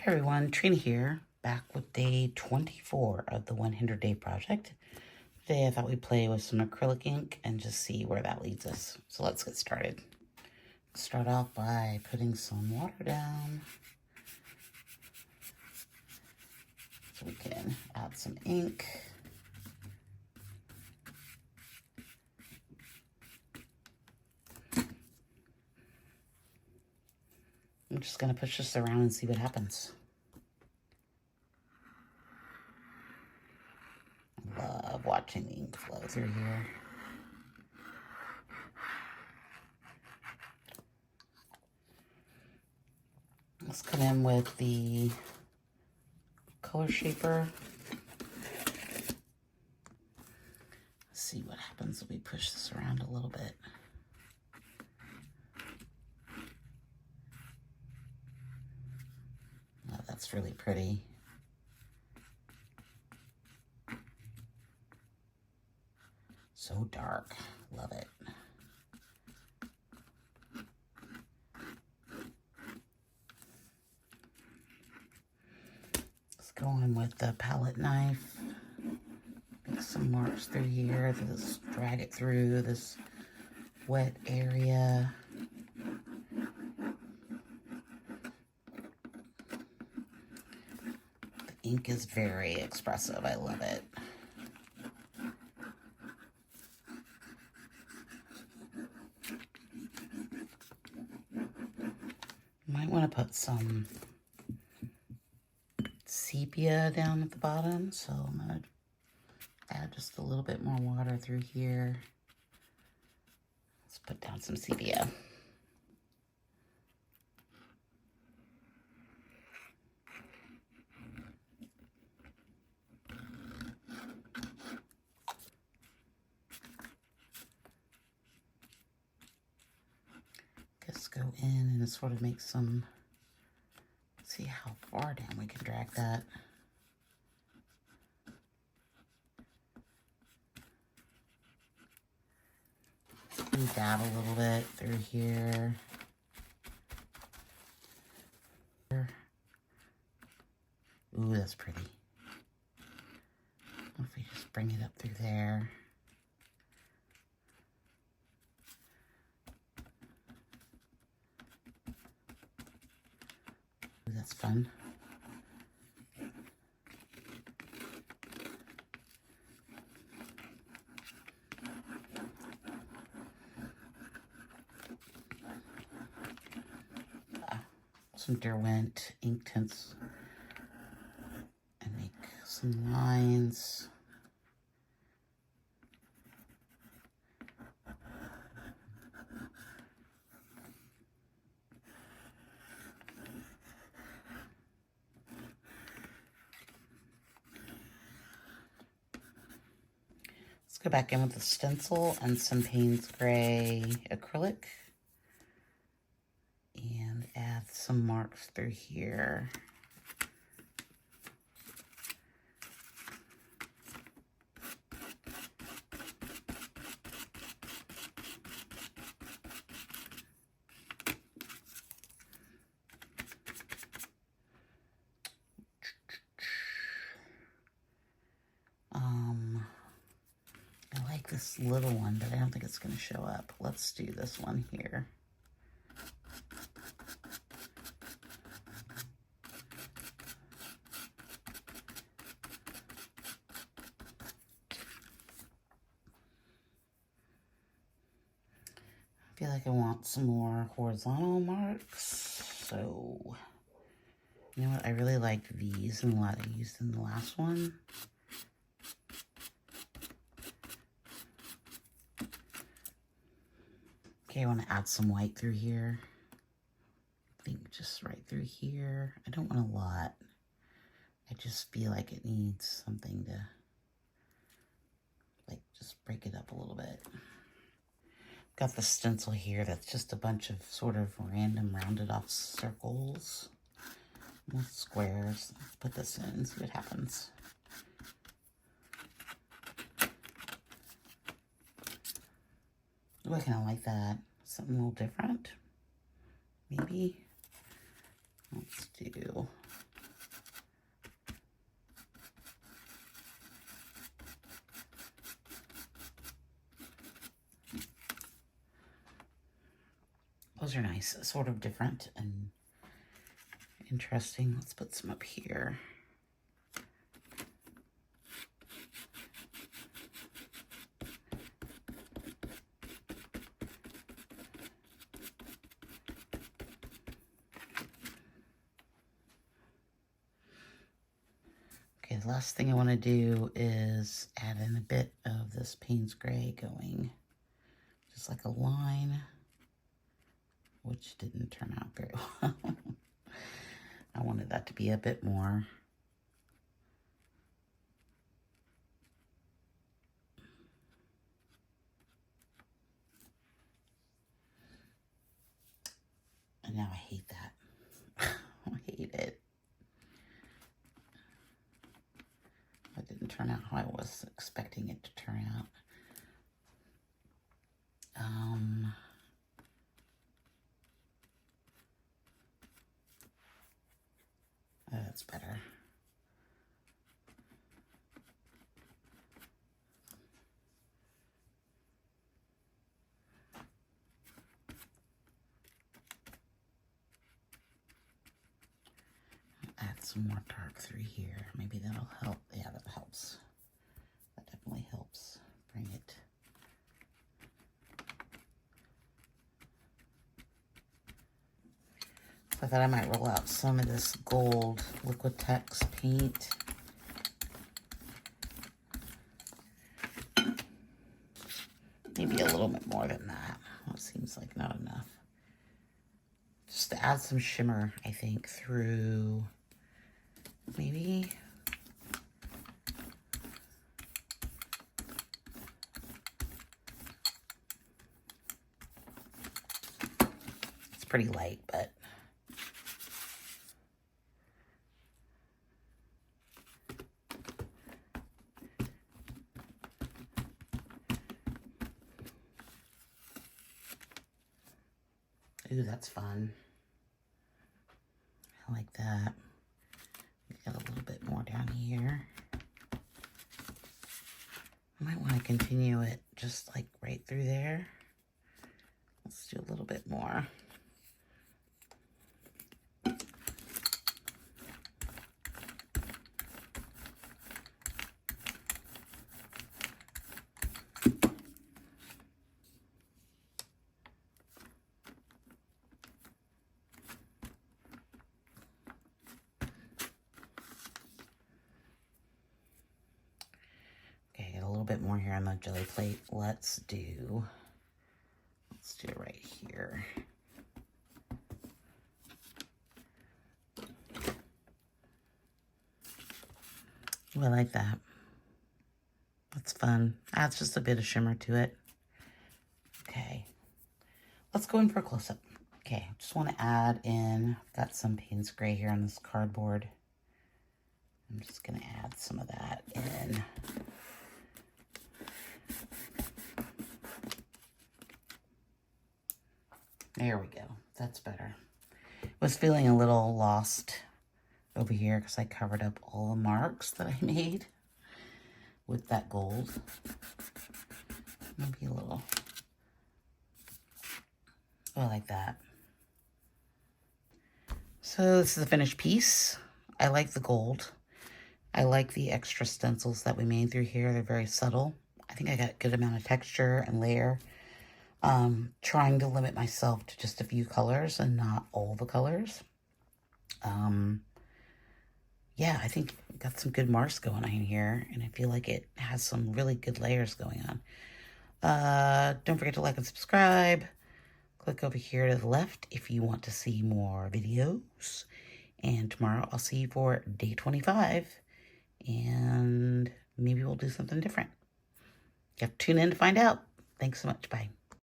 Hi everyone, Trina here, back with day 24 of the 100 Day Project. Today I thought we'd play with some acrylic ink and just see where that leads us. So let's get started. Start off by putting some water down so we can add some ink. I'm just going to push this around and see what happens. I love watching the ink flow through here. Let's come in with the color shaper. Let's see what happens if we push this around a little bit. Oh, that's really pretty. So dark. Love it. Let's go in with the palette knife. Make some marks through here. Just drag it through this wet area. The ink is very expressive. I love it. Might want to put some sepia down at the bottom, so I'm going to add just a little bit more water through here. Let's put down some sepia. Just go in and sort of make some, see how far down we can drag that. We dab a little bit through here. Ooh, that's pretty. If we just bring it up through there. Ooh, that's fun. Some Derwent ink tints and make some lines. Let's go back in with the stencil and some Payne's Gray acrylic. And add some marks through here. I like this little one, but I don't think it's going to show up. Let's do this one here. I feel like I want some more horizontal marks, so you know what, I really like these and what I used in the last one. Okay, I want to add some white through here. I think just right through here. I don't want a lot. I just feel like it needs something to, like, just break it up a little bit. Got the stencil here that's just a bunch of sort of random rounded off circles with squares. Let's put this in and see what happens. Ooh, I kind of like that. Something a little different, maybe. Let's do are nice, sort of different and interesting. Let's put some up here. Okay, the last thing I want to do is add in a bit of this Payne's Gray going, just like a line, which didn't turn out very well. I wanted that to be a bit more. And now I hate that. I hate it. It didn't turn out how I was expecting it to turn out. That's better. Add some more dark through here. Maybe that'll help. Yeah, that helps. That definitely helps bring it. So I thought I might roll out some of this gold Liquitex paint. Maybe a little bit more than that. That seems like not enough. Just to add some shimmer, I think, through maybe. It's pretty light, but ooh, that's fun. I like that. Got a little bit more down here. I might want to continue it just like right through there. Let's do a little bit more. Bit more here on the jelly plate. Let's do it right here. Ooh, I like that. That's fun. Adds just a bit of shimmer to it. Okay, let's go in for a close-up. Okay, just want to add in, I've got some Payne's Gray here on this cardboard. I'm just gonna add some of that in. There we go. That's better. Was feeling a little lost over here because I covered up all the marks that I made with that gold. Maybe a little. Oh, I like that. So this is the finished piece. I like the gold. I like the extra stencils that we made through here. They're very subtle. I think I got a good amount of texture and layer. Trying to limit myself to just a few colors and not all the colors. Yeah, I think got some good marks going on here, and I feel like it has some really good layers going on. Don't forget to like and subscribe. Click over here to the left if you want to see more videos. And tomorrow I'll see you for day 25, and maybe we'll do something different. You have to tune in to find out. Thanks so much. Bye.